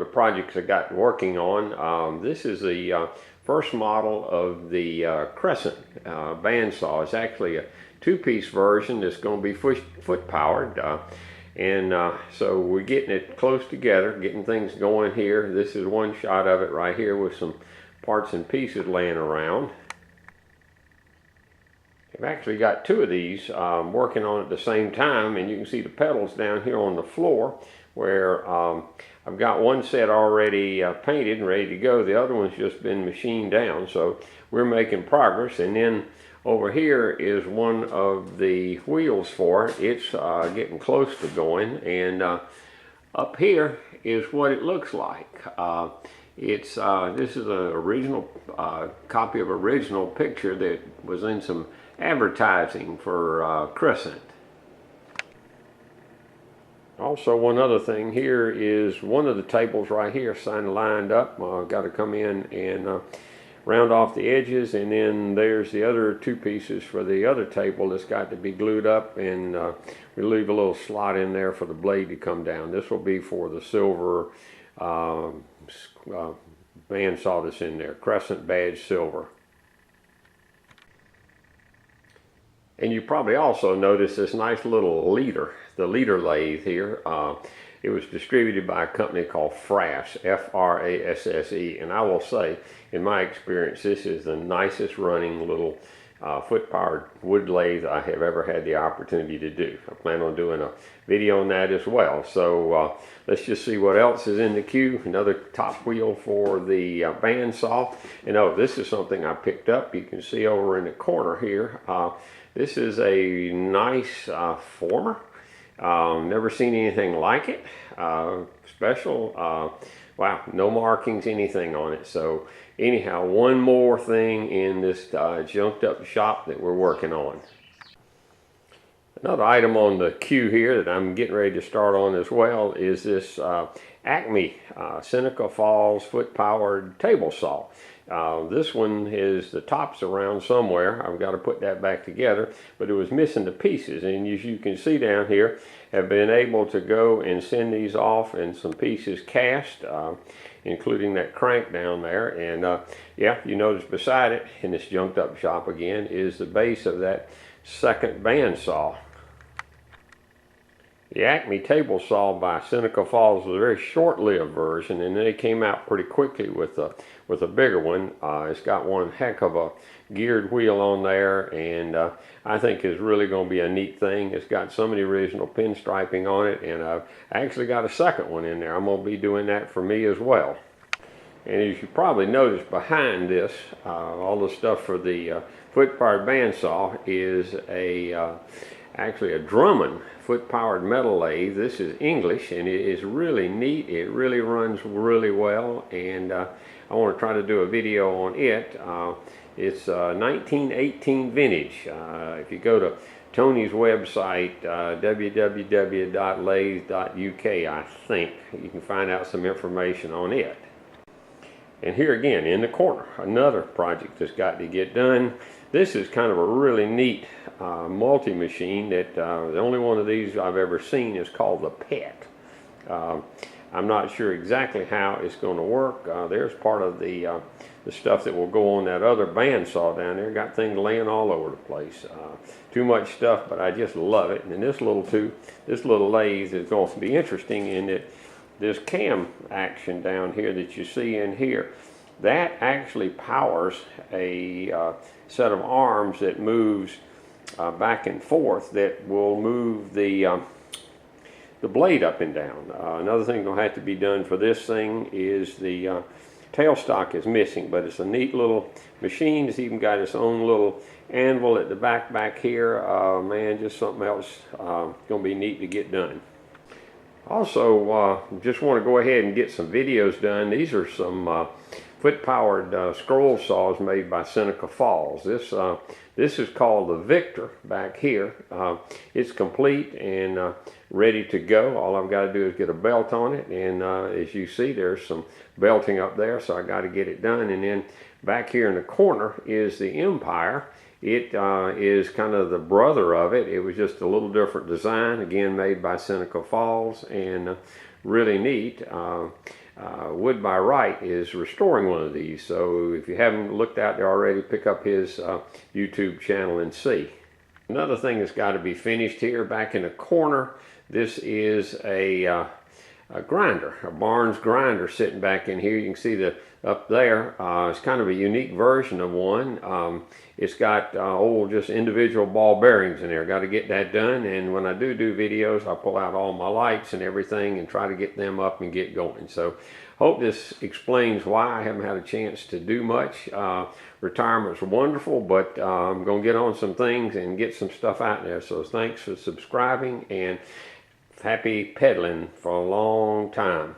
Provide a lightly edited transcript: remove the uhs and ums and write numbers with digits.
the projects I got working on. This is the first model of the Crescent bandsaw. It's actually a two-piece version that's going to be foot powered. So we're getting it close together, getting things going here. This is one shot of it right here with some parts and pieces laying around. I've actually got two of these working on at the same time, and you can see the pedals down here on the floor where I've got one set already painted and ready to go. The other one's just been machined down, so we're making progress. And then over here is one of the wheels for it. It's getting close to going, and up here is what it looks like. This is an original copy of an original picture that was in some advertising for Crescent. Also, one other thing here is one of the tables right here kind of lined up. I've got to come in and round off the edges, and then there's the other two pieces for the other table that's got to be glued up, and we leave a little slot in there for the blade to come down. This will be for the silver bandsaw that's in there, Crescent badge silver. And you probably also noticed this nice little leader, the leader lathe here. It was distributed by a company called Frasse, F-R-A-S-S-E, and I will say, in my experience, this is the nicest running little foot-powered wood lathe I have ever had the opportunity to do. I plan on doing a video on that as well. So let's just see what else is in the queue. Another top wheel for the bandsaw. And oh, this is something I picked up. You can see over in the corner here. This is a nice former. Never seen anything like it. Special. Wow, no markings, anything on it. So anyhow, one more thing in this junked up shop that we're working on. Another item on the queue here that I'm getting ready to start on as well is this Acme Seneca Falls foot powered table saw. This one is the top's around somewhere. I've got to put that back together, but it was missing the pieces, and as you can see down here, have been able to go and send these off in some pieces cast, including that crank down there. And yeah, you notice beside it in this junked up shop again is the base of that second bandsaw. The Acme table saw by Seneca Falls was a very short-lived version, and then they came out pretty quickly with a bigger one. It's got one heck of a geared wheel on there, and I think is really going to be a neat thing. It's got some of the original pinstriping on it, and I've actually got a second one in there. I'm going to be doing that for me as well. And as you probably noticed behind this, all the stuff for the foot-powered bandsaw is actually a Drummond foot-powered metal lathe. This is English, and it is really neat. It really runs really well, and I want to try to do a video on it. It's 1918 vintage. If you go to Tony's website, www.lathe.uk, I think, you can find out some information on it. And here again, in the corner, another project that's got to get done. This is kind of a really neat multi-machine that the only one of these I've ever seen is called the Pet. I'm not sure exactly how it's going to work. There's part of the stuff that will go on that other bandsaw down there. Got things laying all over the place. Too much stuff, but I just love it. And this little lathe is going to be interesting in that this cam action down here that you see in here, that actually powers a set of arms that moves back and forth that will move the blade up and down. Another thing that'll have to be done for this thing is the tailstock is missing, but it's a neat little machine. It's even got its own little anvil at the back here. Man, just something else going to be neat to get done. Also, just want to go ahead and get some videos done. These are some foot-powered scroll saws made by Seneca Falls. This is called the Victor back here. It's complete and ready to go. All I've got to do is get a belt on it, and as you see, there's some belting up there, so I got to get it done. And then back here in the corner is the Empire. It is kind of the brother of it. It was just a little different design, again made by Seneca Falls, and really neat. Wood by Wright is restoring one of these. So if you haven't looked out there already, pick up his YouTube channel and see. Another thing that's got to be finished here back in the corner, this is a grinder, a Barnes grinder sitting back in here. You can see the up there. It's kind of a unique version of one. It's got just individual ball bearings in there. Got to get that done, and when I do videos, I pull out all my lights and everything and try to get them up and get going. So hope this explains why I haven't had a chance to do much. Retirement's wonderful, but I'm going to get on some things and get some stuff out there. So thanks for subscribing, and happy pedaling for a long time.